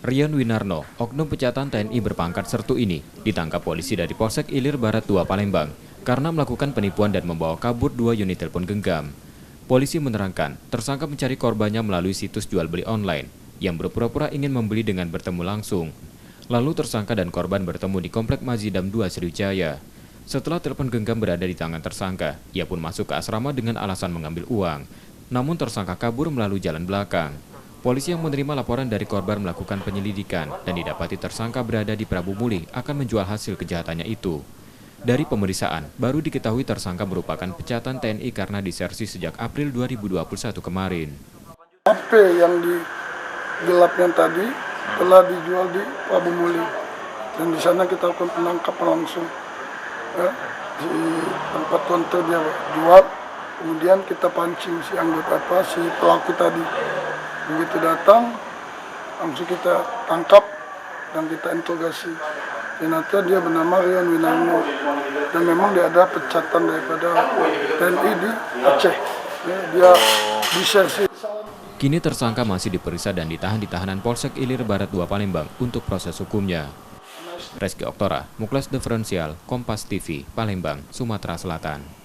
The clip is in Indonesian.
Rian Winarno, oknum pencatatan TNI berpangkat Sertu ini, ditangkap polisi dari Polsek Ilir Barat 2 Palembang karena melakukan penipuan dan membawa kabur 2 unit telepon genggam. Polisi menerangkan, tersangka mencari korbannya melalui situs jual beli online yang berpura-pura ingin membeli dengan bertemu langsung. Lalu tersangka dan korban bertemu di Komplek Mazidam 2 Sriwijaya. Setelah telepon genggam berada di tangan tersangka, ia pun masuk ke asrama dengan alasan mengambil uang. Namun tersangka kabur melalui jalan belakang. Polisi yang menerima laporan dari korban melakukan penyelidikan dan didapati tersangka berada di Prabu Muli akan menjual hasil kejahatannya itu. Dari pemeriksaan, baru diketahui tersangka merupakan pencatatan TNI karena disersi sejak April 2021 kemarin. HP yang digelapnya tadi telah dijual di Prabu Muli dan di sana kita akan penangkapan langsung ya, di tempat konter dia jual. Kemudian kita pancing si anggota si pelaku tadi. Begitu datang, langsung kita tangkap dan kita interogasi. Ternyata dia bernama Rian Winarno dan memang dia ada pecatan daripada TNI di Aceh. Ya, dia disersi. Kini tersangka masih diperiksa dan ditahan di tahanan Polsek Ilir Barat 2 Palembang untuk proses hukumnya. Reski Oktora, Muklas Diferensial, Kompas TV, Palembang, Sumatera Selatan.